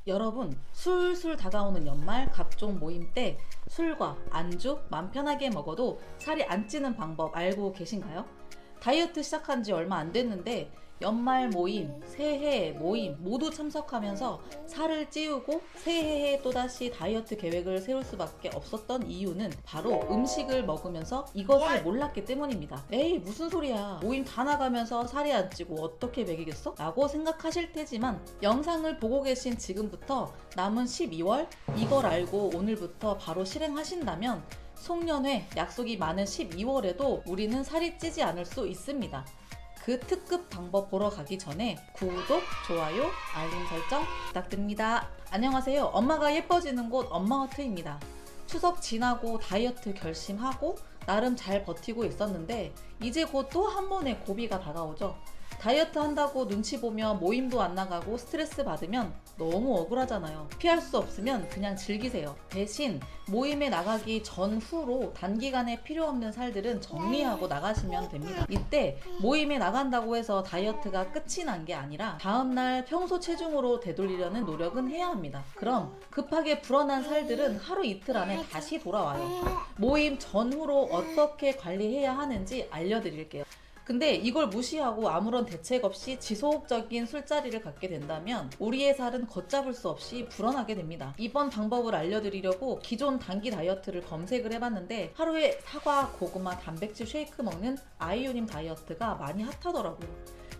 여러분, 술술 다가오는 연말 각종 모임 때 술과 안주 맘 편하게 먹어도 살이 안 찌는 방법 알고 계신가요? 다이어트 시작한 지 얼마 안 됐는데 연말 모임, 새해 모임 모두 참석하면서 살을 찌우고 새해에 또다시 다이어트 계획을 세울 수밖에 없었던 이유는 바로 음식을 먹으면서 이것을 몰랐기 때문입니다. 에이, 무슨 소리야. 모임 다 나가면서 살이 안 찌고 어떻게 먹이겠어? 라고 생각하실 테지만 영상을 보고 계신 지금부터 남은 12월 이걸 알고 오늘부터 바로 실행하신다면 송년회 약속이 많은 12월에도 우리는 살이 찌지 않을 수 있습니다. 그 특급 방법 보러 가기 전에 구독, 좋아요, 알림 설정 부탁드립니다. 안녕하세요. 엄마가 예뻐지는 곳 엄마허트입니다. 추석 지나고 다이어트 결심하고 나름 잘 버티고 있었는데 이제 곧 또 한 번의 고비가 다가오죠. 다이어트 한다고 눈치 보며 모임도 안 나가고 스트레스 받으면 너무 억울하잖아요. 피할 수 없으면 그냥 즐기세요. 대신 모임에 나가기 전후로 단기간에 필요 없는 살들은 정리하고 나가시면 됩니다. 이때 모임에 나간다고 해서 다이어트가 끝이 난 게 아니라 다음날 평소 체중으로 되돌리려는 노력은 해야 합니다. 그럼 급하게 불어난 살들은 하루 이틀 안에 다시 돌아와요. 모임 전후로 어떻게 관리해야 하는지 알려드릴게요. 근데 이걸 무시하고 아무런 대책 없이 지속적인 술자리를 갖게 된다면 우리의 살은 걷잡을 수 없이 불어나게 됩니다. 이번 방법을 알려드리려고 기존 단기 다이어트를 검색을 해봤는데 하루에 사과, 고구마, 단백질 쉐이크 먹는 아이유님 다이어트가 많이 핫하더라고요.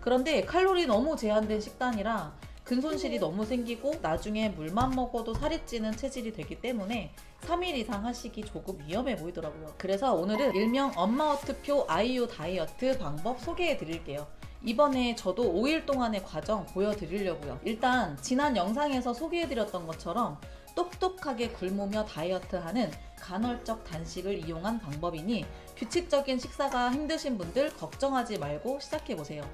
그런데 칼로리 너무 제한된 식단이라 근손실이 너무 생기고 나중에 물만 먹어도 살이 찌는 체질이 되기 때문에 3일 이상 하시기 조금 위험해 보이더라고요. 그래서 오늘은 일명 엄마허트표 아이유 다이어트 방법 소개해 드릴게요. 이번에 저도 5일 동안의 과정 보여드리려고요. 일단 지난 영상에서 소개해드렸던 것처럼 똑똑하게 굶으며 다이어트하는 간헐적 단식을 이용한 방법이니 규칙적인 식사가 힘드신 분들 걱정하지 말고 시작해보세요.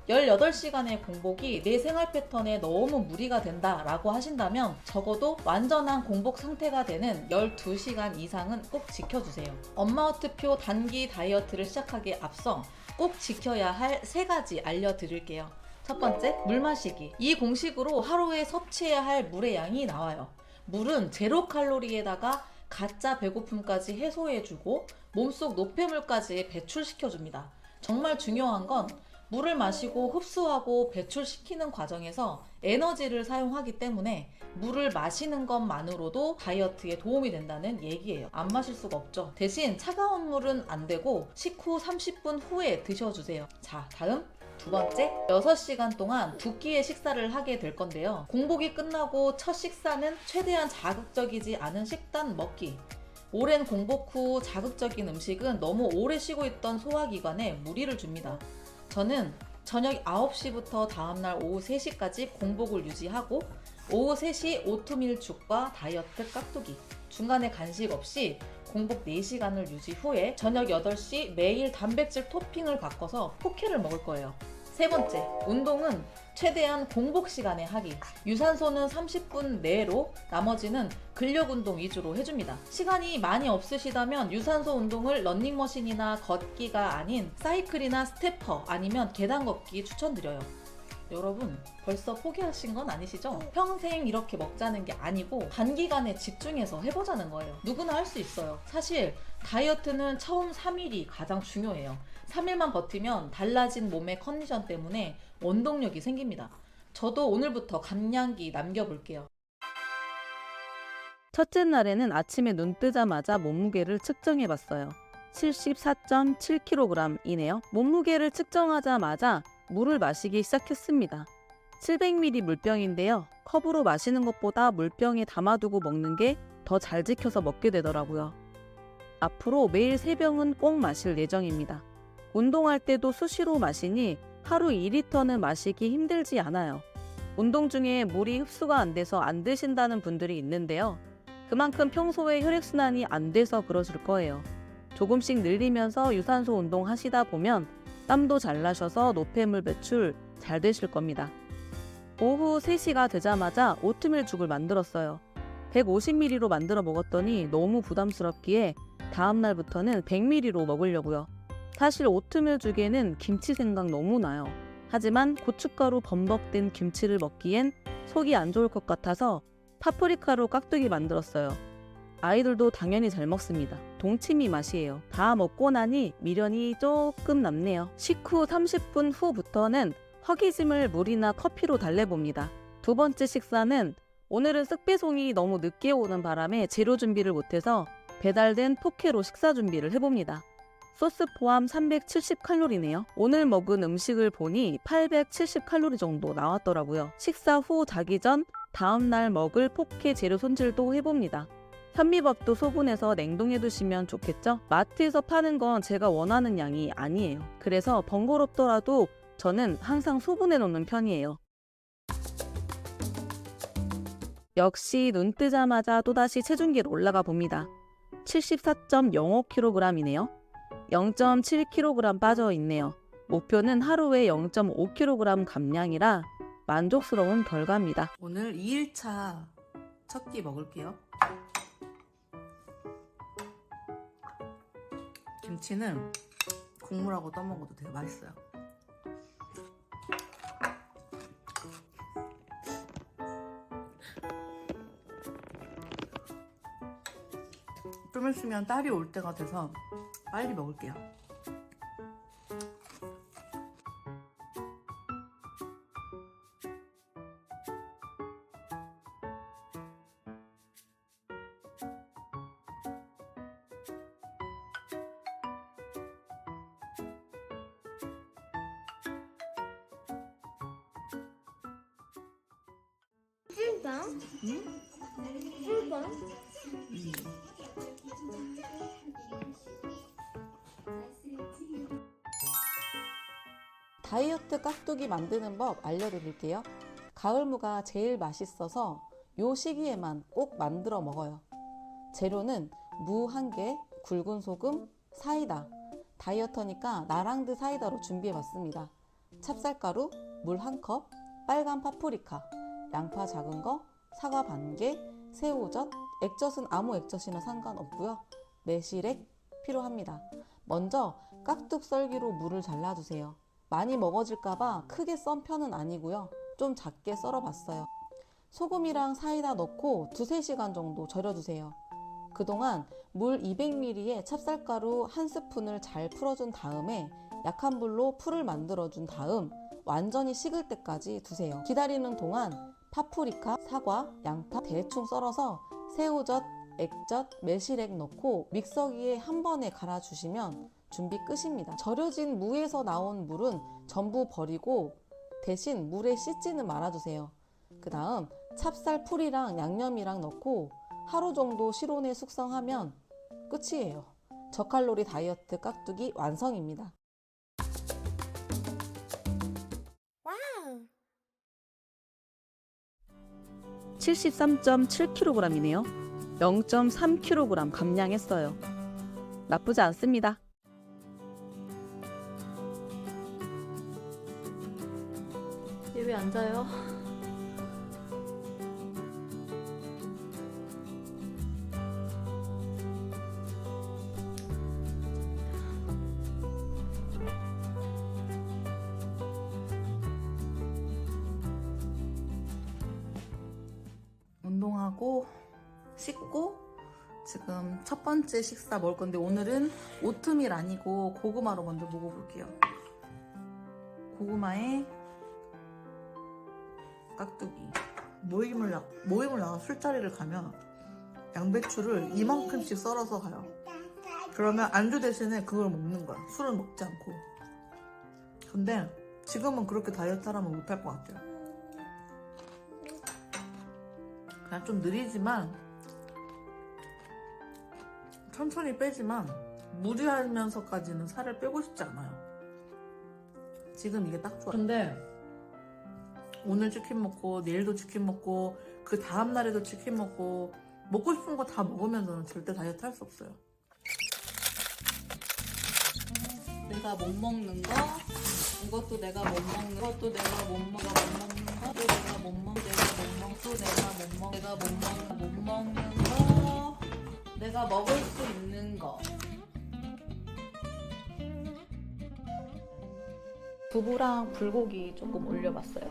18시간의 공복이 내 생활 패턴에 너무 무리가 된다 라고 하신다면 적어도 완전한 공복 상태가 되는 12시간 이상은 꼭 지켜주세요. 엄마허트표 단기 다이어트를 시작하기에 앞서 꼭 지켜야 할 3가지 알려드릴게요. 첫 번째, 물 마시기. 이 공식으로 하루에 섭취해야 할 물의 양이 나와요. 물은 제로 칼로리에다가 가짜 배고픔까지 해소해주고 몸속 노폐물까지 배출시켜줍니다. 정말 중요한 건 물을 마시고 흡수하고 배출시키는 과정에서 에너지를 사용하기 때문에 물을 마시는 것만으로도 다이어트에 도움이 된다는 얘기예요. 안 마실 수가 없죠. 대신 차가운 물은 안 되고 식후 30분 후에 드셔주세요. 자, 다음 두 번째, 6시간 동안 2끼의 식사를 하게 될 건데요. 공복이 끝나고 첫 식사는 최대한 자극적이지 않은 식단 먹기. 오랜 공복 후 자극적인 음식은 너무 오래 쉬고 있던 소화기관에 무리를 줍니다. 저는 저녁 9시부터 다음날 오후 3시까지 공복을 유지하고 오후 3시 오트밀 죽과 다이어트 깍두기, 중간에 간식 없이 공복 4시간을 유지 후에 저녁 8시 매일 단백질 토핑을 바꿔서 포케를 먹을 거예요. 세 번째, 운동은 최대한 공복 시간에 하기. 유산소는 30분 내로 나머지는 근력 운동 위주로 해줍니다. 시간이 많이 없으시다면 유산소 운동을 러닝머신이나 걷기가 아닌 사이클이나 스태퍼 아니면 계단 걷기 추천드려요. 여러분, 벌써 포기하신 건 아니시죠? 평생 이렇게 먹자는 게 아니고 단기간에 집중해서 해보자는 거예요. 누구나 할 수 있어요. 사실 다이어트는 처음 3일이 가장 중요해요. 3일만 버티면 달라진 몸의 컨디션 때문에 원동력이 생깁니다. 저도 오늘부터 감량기 남겨볼게요. 첫째 날에는 아침에 눈 뜨자마자 몸무게를 측정해봤어요. 74.7kg이네요. 몸무게를 측정하자마자 물을 마시기 시작했습니다. 700ml 물병인데요. 컵으로 마시는 것보다 물병에 담아두고 먹는 게 더 잘 지켜서 먹게 되더라고요. 앞으로 매일 3병은 꼭 마실 예정입니다. 운동할 때도 수시로 마시니 하루 2리터는 마시기 힘들지 않아요. 운동 중에 물이 흡수가 안 돼서 안 드신다는 분들이 있는데요. 그만큼 평소에 혈액순환이 안 돼서 그러실 거예요. 조금씩 늘리면서 유산소 운동 하시다 보면 땀도 잘 나셔서 노폐물 배출 잘 되실 겁니다. 오후 3시가 되자마자 오트밀 죽을 만들었어요. 150ml로 만들어 먹었더니 너무 부담스럽기에 다음날부터는 100ml로 먹으려고요. 사실 오트밀 죽에는 김치 생각 너무 나요. 하지만 고춧가루 범벅된 김치를 먹기엔 속이 안 좋을 것 같아서 파프리카로 깍두기 만들었어요. 아이들도 당연히 잘 먹습니다. 동치미 맛이에요. 다 먹고 나니 미련이 조금 남네요. 식후 30분 후부터는 허기짐을 물이나 커피로 달래봅니다. 두 번째 식사는 오늘은 쓱배송이 너무 늦게 오는 바람에 재료 준비를 못해서 배달된 포케로 식사 준비를 해봅니다. 소스 포함 370칼로리네요. 오늘 먹은 음식을 보니 870칼로리 정도 나왔더라고요. 식사 후 자기 전 다음날 먹을 포케 재료 손질도 해봅니다. 현미밥도 소분해서 냉동해 두시면 좋겠죠? 마트에서 파는 건 제가 원하는 양이 아니에요. 그래서 번거롭더라도 저는 항상 소분해 놓는 편이에요. 역시 눈 뜨자마자 또다시 체중계로 올라가 봅니다. 74.05kg이네요. 0.7kg 빠져 있네요. 목표는 하루에 0.5kg 감량이라 만족스러운 결과입니다. 오늘 2일차 첫 끼 먹을게요. 김치는 국물하고 떠먹어도 되게 맛있어요. 좀 있으면 딸이 올 때가 돼서 빨리 먹을게요. 술빵? 응? 술빵? 다이어트 깍두기 만드는 법 알려드릴게요. 가을무가 제일 맛있어서 요 시기에만 꼭 만들어 먹어요. 재료는 무 1개, 굵은 소금, 사이다. 다이어터니까 나랑드 사이다로 준비해봤습니다. 찹쌀가루, 물 1컵, 빨간 파프리카, 양파 작은 거, 사과 반개, 새우젓, 액젓은 아무 액젓이나 상관없고요. 매실액 필요합니다. 먼저 깍둑 썰기로 무를 잘라주세요. 많이 먹어질까봐 크게 썬 편은 아니고요. 좀 작게 썰어봤어요. 소금이랑 사이다 넣고 2-3시간 정도 절여주세요. 그동안 물 200ml에 찹쌀가루 1스푼을 잘 풀어준 다음에 약한 불로 풀을 만들어준 다음 완전히 식을 때까지 두세요. 기다리는 동안 파프리카, 사과, 양파 대충 썰어서 새우젓, 액젓, 매실액 넣고 믹서기에 한 번에 갈아주시면 준비 끝입니다. 절여진 무에서 나온 물은 전부 버리고 대신 물에 씻지는 말아주세요. 그 다음 찹쌀 풀이랑 양념이랑 넣고 하루 정도 실온에 숙성하면 끝이에요. 저칼로리 다이어트 깍두기 완성입니다. 73.7kg이네요. 0.3kg 감량했어요. 나쁘지 않습니다. 얘 왜 안 자요? 운동하고 씻고 지금 첫 번째 식사 먹을 건데 오늘은 오트밀 아니고 고구마로 먼저 먹어볼게요. 고구마에 깍두기. 모임을 나가 술자리를 가면 양배추를 이만큼씩 썰어서 가요. 그러면 안주 대신에 그걸 먹는 거야. 술은 먹지 않고. 근데 지금은 그렇게 다이어트 하라면 못할 것 같아요. 그냥 좀 느리지만 천천히 빼지만 무리하면서까지는 살을 빼고 싶지 않아요. 지금 이게 딱 좋아요. 근데 오늘 치킨 먹고 내일도 치킨 먹고 그 다음날에도 치킨 먹고 먹고 싶은 거 다 먹으면서는 절대 다이어트 할 수 없어요. 내가 못 먹는 거, 이것도 내가 못 먹는 거, 또 내가 못 먹는 거, 또 내가 못 먹는 거, 또 내가 못 먹는 거, 내가 먹을 수 있는 거. 두부랑 불고기 조금 올려봤어요.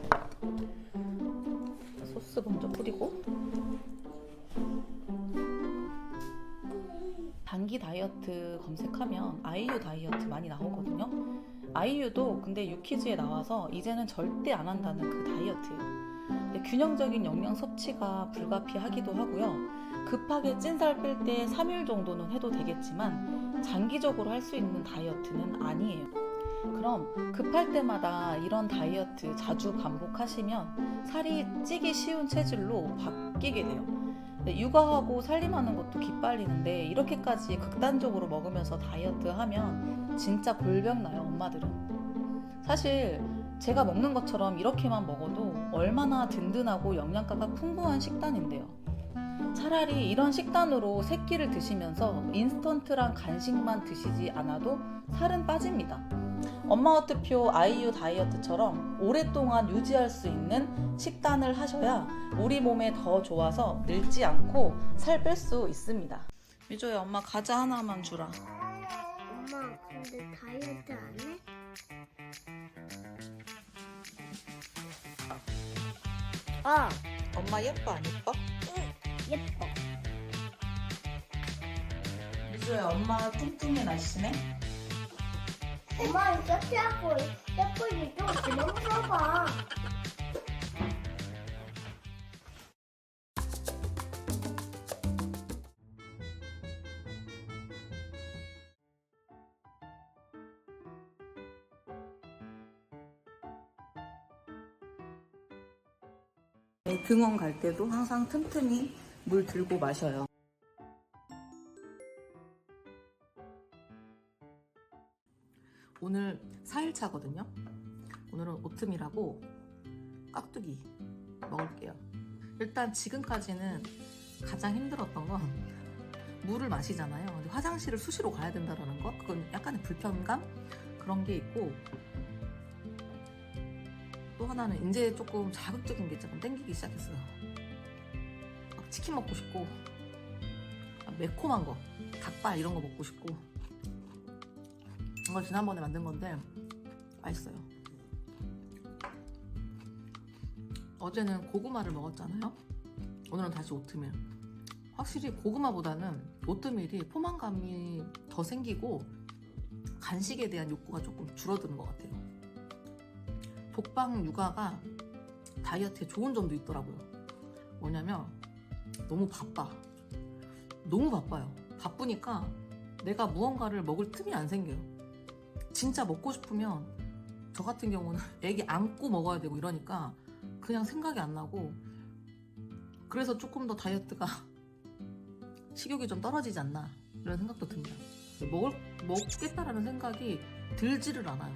마스크 먼저 뿌리고. 단기 다이어트 검색하면 아이유 다이어트 많이 나오거든요. 아이유도 근데 유키즈에 나와서 이제는 절대 안 한다는 그 다이어트예요. 근데 균형적인 영양 섭취가 불가피하기도 하고요. 급하게 찐살 뺄 때 3일 정도는 해도 되겠지만 장기적으로 할 수 있는 다이어트는 아니에요. 그럼 급할 때마다 이런 다이어트 자주 반복하시면 살이 찌기 쉬운 체질로 바뀌게 돼요. 육아하고 살림하는 것도 기빨리는데 이렇게까지 극단적으로 먹으면서 다이어트 하면 진짜 골병 나요, 엄마들은. 사실 제가 먹는 것처럼 이렇게만 먹어도 얼마나 든든하고 영양가가 풍부한 식단인데요. 차라리 이런 식단으로 새끼를 드시면서 인스턴트랑 간식만 드시지 않아도 살은 빠집니다. 엄마와트표 아이유 다이어트처럼 오랫동안 유지할 수 있는 식단을 하셔야 우리 몸에 더 좋아서 늙지 않고 살 뺄 수 있습니다. 미조야, 엄마 과자 하나만 주라. 엄마, 근데 다이어트 안 해? 엄마 예뻐 안 예뻐? 예뻐. 미조야, 엄마 뚱뚱해 날씬해? 엄마 이거 떼고 예쁘게 좀 그만 물어봐. 등원 갈 때도 항상 틈틈이 물 들고 마셔요. 오늘 4일차거든요. 오늘은 오트밀하고 깍두기 먹을게요. 일단 지금까지는 가장 힘들었던 건 물을 마시잖아요. 근데 화장실을 수시로 가야 된다는 거, 그건 약간의 불편감 그런 게 있고, 또 하나는 이제 조금 자극적인 게 조금 땡기기 시작했어요. 막 치킨 먹고 싶고, 매콤한 거, 닭발 이런 거 먹고 싶고. 이거 지난번에 만든 건데 맛있어요. 어제는 고구마를 먹었잖아요. 오늘은 다시 오트밀. 확실히 고구마보다는 오트밀이 포만감이 더 생기고 간식에 대한 욕구가 조금 줄어드는 것 같아요. 독방 육아가 다이어트에 좋은 점도 있더라고요. 뭐냐면 너무 바빠. 너무 바빠요. 바쁘니까 내가 무언가를 먹을 틈이 안 생겨요. 진짜 먹고 싶으면 저 같은 경우는 애기 안고 먹어야 되고 이러니까 그냥 생각이 안 나고, 그래서 조금 더 다이어트가 식욕이 좀 떨어지지 않나 이런 생각도 듭니다. 먹겠다라는 생각이 들지를 않아요.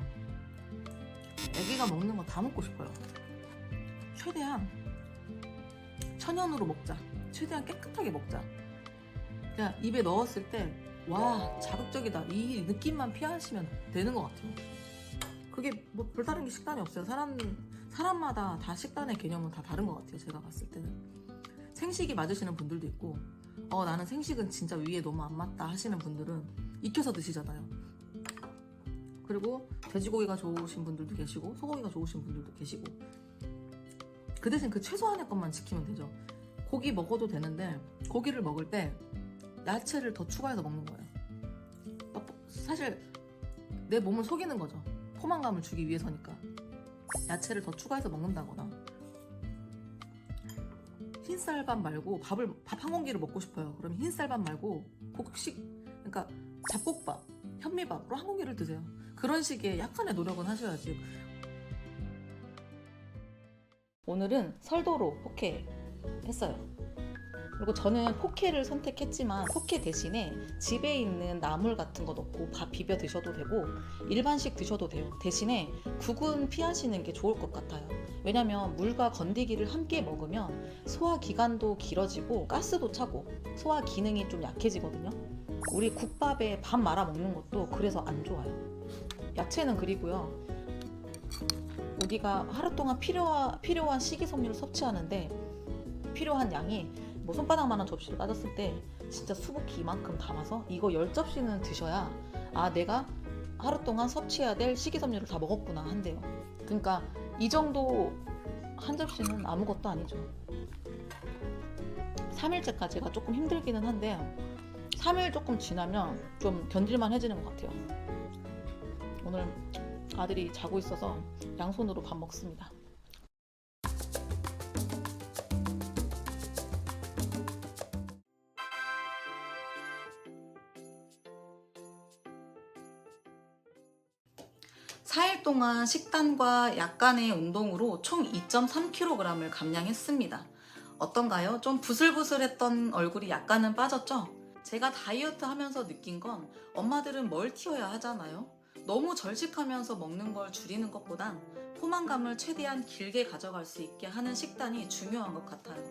애기가 먹는 거 다 먹고 싶어요. 최대한 천연으로 먹자. 최대한 깨끗하게 먹자. 그냥 입에 넣었을 때 와, 자극적이다, 이 느낌만 피하시면 되는 것 같아요. 그게 뭐 별다른 게 식단이 없어요. 사람마다 다 식단의 개념은 다 다른 것 같아요. 제가 봤을 때는 생식이 맞으시는 분들도 있고, 나는 생식은 진짜 위에 너무 안 맞다 하시는 분들은 익혀서 드시잖아요. 그리고 돼지고기가 좋으신 분들도 계시고 소고기가 좋으신 분들도 계시고, 그 대신 그 최소한의 것만 지키면 되죠. 고기 먹어도 되는데 고기를 먹을 때 야채를 더 추가해서 먹는 거예요. 사실 내 몸을 속이는 거죠. 포만감을 주기 위해서니까. 야채를 더 추가해서 먹는다거나, 흰쌀밥 말고 밥 한 공기를 먹고 싶어요. 그러면 흰쌀밥 말고 곡식, 그러니까 잡곡밥, 현미밥으로 한 공기를 드세요. 그런 식의 약간의 노력은 하셔야지. 오늘은 설도로 포케 했어요. 그리고 저는 포케를 선택했지만 포케 대신에 집에 있는 나물 같은 거 넣고 밥 비벼 드셔도 되고 일반식 드셔도 돼요. 대신에 국은 피하시는 게 좋을 것 같아요. 왜냐면 물과 건더기를 함께 먹으면 소화기관도 길어지고 가스도 차고 소화 기능이 좀 약해지거든요. 우리 국밥에 밥 말아 먹는 것도 그래서 안 좋아요. 야채는 그리고요, 우리가 하루 동안 필요한 식이섬유를 섭취하는데 필요한 양이 뭐 손바닥만한 접시로 따졌을 때 진짜 수북히 이만큼 담아서 이거 10접시는 드셔야 내가 하루 동안 섭취해야 될 식이섬유를 다 먹었구나 한대요. 그러니까 이 정도 한 접시는 아무것도 아니죠. 3일째까지가 조금 힘들기는 한데 3일 조금 지나면 좀 견딜만 해지는 것 같아요. 오늘 아들이 자고 있어서 양손으로 밥 먹습니다. 사 일 동안 식단과 약간의 운동으로 총 2.3kg을 감량했습니다. 어떤가요? 좀 부슬부슬했던 얼굴이 약간은 빠졌죠? 제가 다이어트 하면서 느낀 건 엄마들은 뭘 튀어야 하잖아요. 너무 절식하면서 먹는 걸 줄이는 것보단 포만감을 최대한 길게 가져갈 수 있게 하는 식단이 중요한 것 같아요.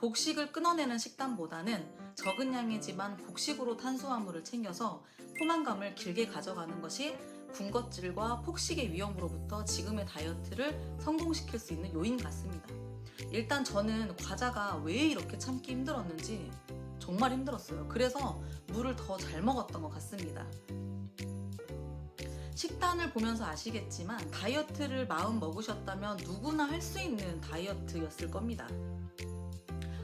곡식을 끊어내는 식단보다는 적은 양이지만 곡식으로 탄수화물을 챙겨서 포만감을 길게 가져가는 것이 군것질과 폭식의 위험으로부터 지금의 다이어트를 성공시킬 수 있는 요인 같습니다. 일단 저는 과자가 왜 이렇게 참기 힘들었는지 정말 힘들었어요. 그래서 물을 더 잘 먹었던 것 같습니다. 식단을 보면서 아시겠지만 다이어트를 마음 먹으셨다면 누구나 할 수 있는 다이어트였을 겁니다.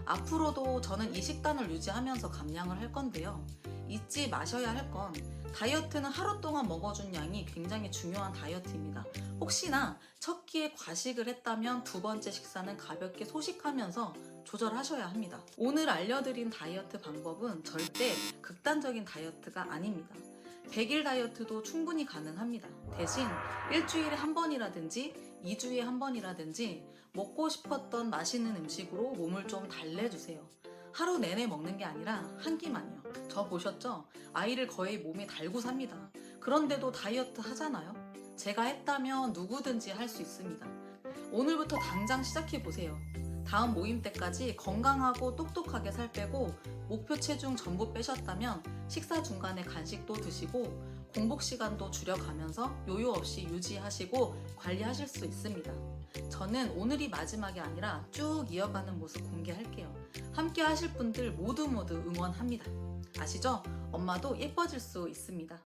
앞으로도 저는 이 식단을 유지하면서 감량을 할 건데요. 잊지 마셔야 할 건 다이어트는 하루 동안 먹어준 양이 굉장히 중요한 다이어트입니다. 혹시나 첫 끼에 과식을 했다면 두 번째 식사는 가볍게 소식하면서 조절하셔야 합니다. 오늘 알려드린 다이어트 방법은 절대 극단적인 다이어트가 아닙니다. 100일 다이어트도 충분히 가능합니다. 대신 일주일에 한 번이라든지 2주에 한 번이라든지 먹고 싶었던 맛있는 음식으로 몸을 좀 달래주세요. 하루 내내 먹는 게 아니라 한 끼만요. 저 보셨죠? 아이를 거의 몸에 달고 삽니다. 그런데도 다이어트 하잖아요. 제가 했다면 누구든지 할 수 있습니다. 오늘부터 당장 시작해보세요. 다음 모임 때까지 건강하고 똑똑하게 살 빼고 목표 체중 전부 빼셨다면 식사 중간에 간식도 드시고 공복 시간도 줄여가면서 요요 없이 유지하시고 관리하실 수 있습니다. 저는 오늘이 마지막이 아니라 쭉 이어가는 모습 공개할게요. 함께 하실 분들 모두 응원합니다. 아시죠? 엄마도 예뻐질 수 있습니다.